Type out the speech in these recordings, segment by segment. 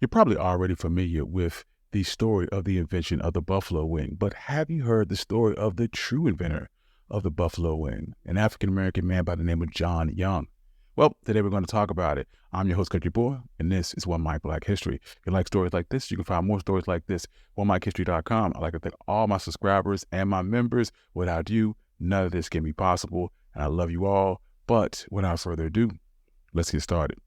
You're probably already familiar with the story of the invention of the buffalo wing, but have you heard the story of the true inventor of the buffalo wing, an African-American man by the name of John Young? Well, today we're going to talk about it. I'm your host, Country Boy, and this is One Mike Black History. If you like stories like this, you can find more stories like this on OneMikeHistory.com. I'd like to thank all my subscribers and my members. Without you, none of this can be possible, and I love you all. But without further ado, let's get started.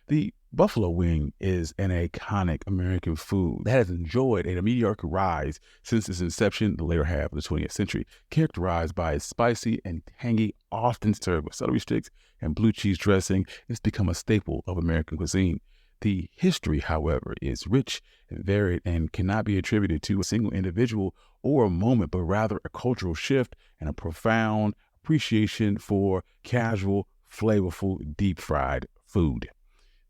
The buffalo wing is an iconic American food that has enjoyed a mediocre rise since its inception in the later half of the 20th century, characterized by its spicy and tangy, often served with celery sticks and blue cheese dressing. It's become a staple of American cuisine. The history, however, is rich and varied and cannot be attributed to a single individual or a moment, but rather a cultural shift and a profound appreciation for casual, flavorful, deep-fried food.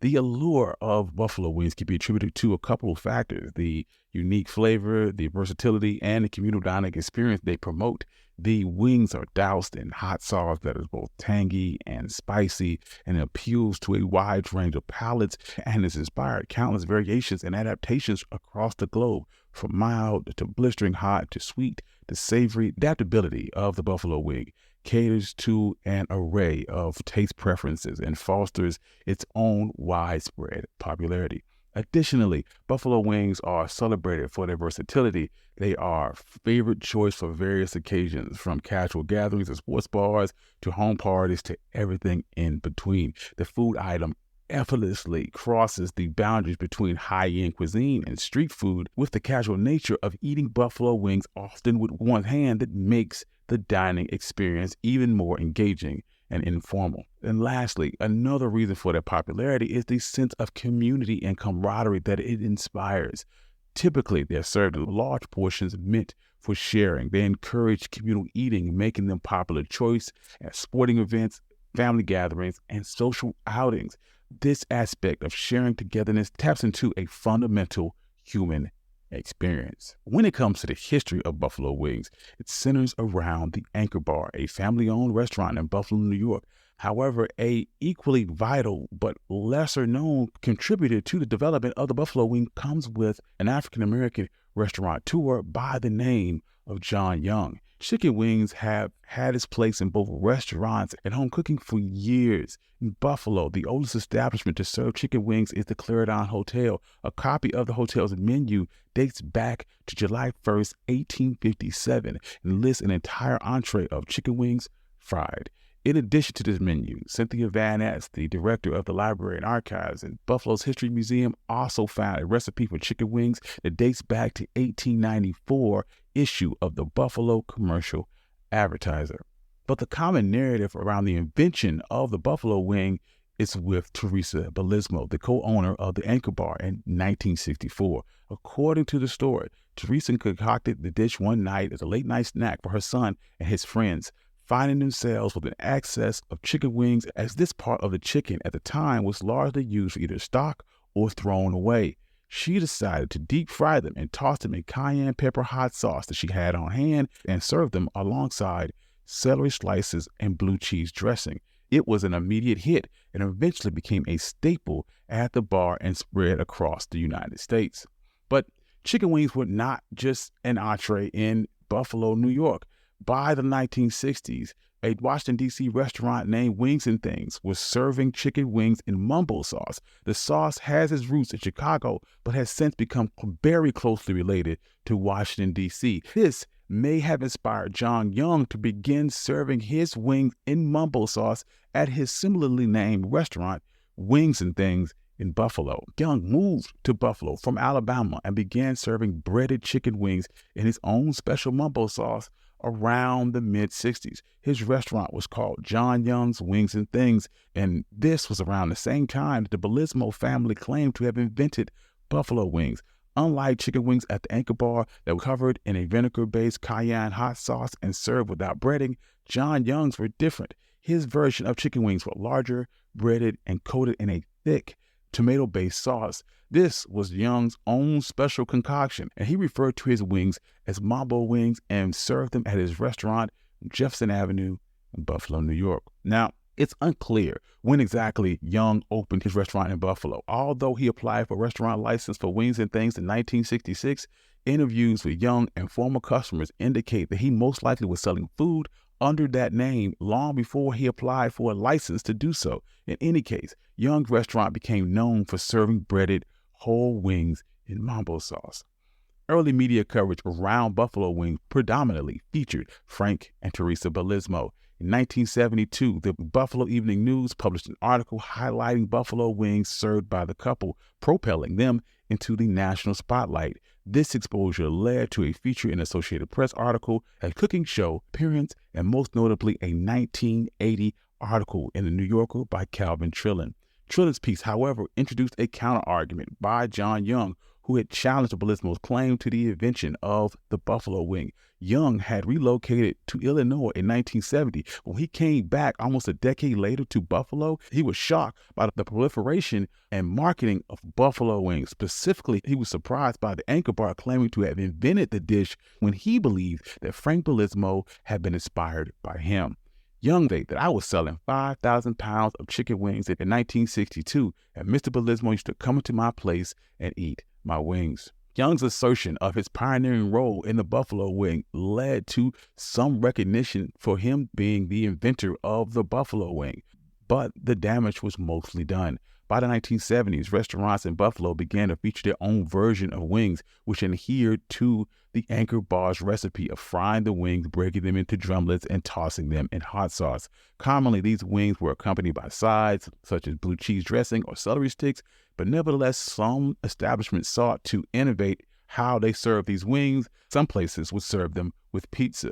The allure of buffalo wings can be attributed to a couple of factors: the unique flavor, the versatility, and the communal dining experience they promote. The wings are doused in hot sauce that is both tangy and spicy and appeals to a wide range of palates and has inspired countless variations and adaptations across the globe, from mild to blistering hot to sweet to savory. Adaptability of the buffalo wing caters to an array of taste preferences and fosters its own widespread popularity. Additionally, buffalo wings are celebrated for their versatility. They are favorite choice for various occasions, from casual gatherings at sports bars to home parties to everything in between. The food item effortlessly crosses the boundaries between high-end cuisine and street food, with the casual nature of eating buffalo wings often with one hand that makes the dining experience even more engaging and informal. And lastly, another reason for their popularity is the sense of community and camaraderie that it inspires. Typically, they're served in large portions meant for sharing. They encourage communal eating, making them popular choice at sporting events, family gatherings, and social outings. This aspect of sharing togetherness taps into a fundamental human experience. When it comes to the history of buffalo wings, it centers around the Anchor Bar, a family-owned restaurant in Buffalo, New York. However, a equally vital but lesser known contributor to the development of the buffalo wing comes with an African-American restaurateur by the name of John Young. Chicken wings have had its place in both restaurants and home cooking for years. In Buffalo, the oldest establishment to serve chicken wings is the Clarendon Hotel. A copy of the hotel's menu dates back to July 1st, 1857, and lists an entire entree of chicken wings fried. In addition to this menu, Cynthia Van Ness, the director of the Library and Archives in Buffalo's History Museum, also found a recipe for chicken wings that dates back to 1894 issue of the Buffalo Commercial Advertiser. But the common narrative around the invention of the buffalo wing is with Teresa Bellismo, the co-owner of the Anchor Bar in 1964. According to the story, Teresa concocted the dish one night as a late-night snack for her son and his friends, finding themselves with an excess of chicken wings, as this part of the chicken at the time was largely used for either stock or thrown away. She decided to deep fry them and toss them in cayenne pepper hot sauce that she had on hand and served them alongside celery slices and blue cheese dressing. It was an immediate hit and eventually became a staple at the bar and spread across the United States. But chicken wings were not just an entree in Buffalo, New York. By the 1960s, a Washington, D.C. restaurant named Wings and Things was serving chicken wings in mumbo sauce. The sauce has its roots in Chicago, but has since become very closely related to Washington, D.C. This may have inspired John Young to begin serving his wings in mumbo sauce at his similarly named restaurant, Wings and Things, in Buffalo. Young moved to Buffalo from Alabama and began serving breaded chicken wings in his own special mumbo sauce around the mid-60s. His restaurant was called John Young's Wings and Things, and this was around the same time that the Bellismo family claimed to have invented buffalo wings. Unlike chicken wings at the Anchor Bar that were covered in a vinegar-based cayenne hot sauce and served without breading, John Young's were different. His version of chicken wings were larger, breaded, and coated in a thick tomato-based sauce. This was Young's own special concoction, and he referred to his wings as mambo wings and served them at his restaurant on Jefferson Avenue in Buffalo, New York. Now, It's unclear when exactly Young opened his restaurant in Buffalo. Although he applied for a restaurant license for Wings and Things in 1966, interviews with Young and former customers indicate that he most likely was selling food under that name long before he applied for a license to do so. In any case, Young's restaurant became known for serving breaded whole wings in mambo sauce. Early media coverage around buffalo wings predominantly featured Frank and Teresa Bellismo. In 1972, the Buffalo Evening News published an article highlighting buffalo wings served by the couple, propelling them into the national spotlight. This exposure led to a feature in Associated Press article, a cooking show appearance, and most notably a 1980 article in the New Yorker by Calvin Trillin. Trillin's piece, however, introduced a counter-argument by John Young, who had challenged Bellismo's claim to the invention of the buffalo wing. Young had relocated to Illinois in 1970. When he came back almost a decade later to Buffalo, he was shocked by the proliferation and marketing of buffalo wings. Specifically, he was surprised by the anchor bar claiming to have invented the dish when he believed that Frank Bellismo had been inspired by him. Young stated that I was selling 5,000 pounds of chicken wings in 1962, and Mr. Bellismo used to come into my place and eat my wings. Young's assertion of his pioneering role in the buffalo wing led to some recognition for him being the inventor of the buffalo wing, but the damage was mostly done. By the 1970s, restaurants in Buffalo began to feature their own version of wings, which adhered to the anchor bar's recipe of frying the wings, breaking them into drumlets, and tossing them in hot sauce. Commonly, these wings were accompanied by sides, such as blue cheese dressing or celery sticks, but nevertheless, some establishments sought to innovate how they served these wings. Some places would serve them with pizza.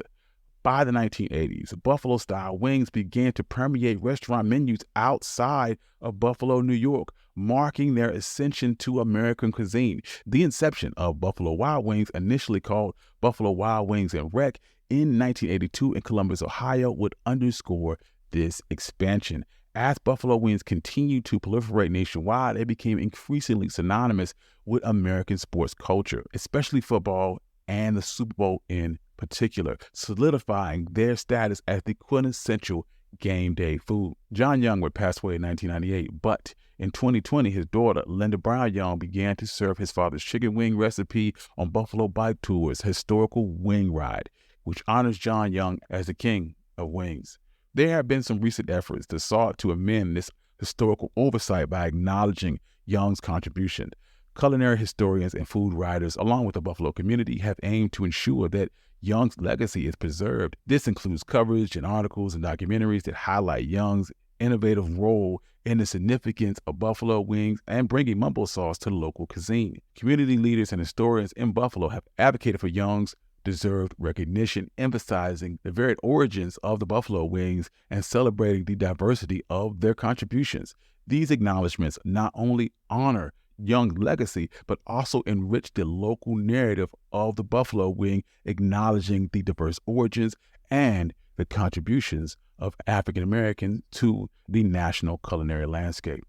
By the 1980s, Buffalo-style wings began to permeate restaurant menus outside of Buffalo, New York, marking their ascension to American cuisine. The inception of Buffalo Wild Wings, initially called Buffalo Wild Wings and Rec, in 1982 in Columbus, Ohio, would underscore this expansion. As buffalo wings continued to proliferate nationwide, they became increasingly synonymous with American sports culture, especially football and the Super Bowl in particular, solidifying their status as the quintessential game day food. John Young would pass away in 1998, but in 2020, his daughter, Linda Brown Young, began to serve his father's chicken wing recipe on Buffalo Bike Tour's historical wing ride, which honors John Young as the king of wings. There have been some recent efforts to sought to amend this historical oversight by acknowledging Young's contribution. Culinary historians and food writers, along with the Buffalo community, have aimed to ensure that Young's legacy is preserved. This includes coverage and articles and documentaries that highlight Young's innovative role in the significance of buffalo wings and bringing mumbo sauce to the local cuisine. Community leaders and historians in Buffalo have advocated for Young's deserved recognition, emphasizing the varied origins of the buffalo wings and celebrating the diversity of their contributions. These acknowledgments not only honor Young's legacy, but also enrich the local narrative of the buffalo wing, acknowledging the diverse origins and the contributions of African Americans to the national culinary landscape.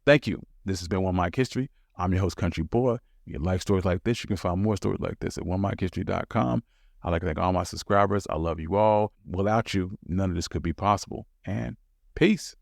Thank you. This has been One Mic History. I'm your host, Country Boy. If you like stories like this, you can find more stories like this at OneMicHistory.com. I'd like to thank all my subscribers. I love you all. Without you, none of this could be possible. And peace.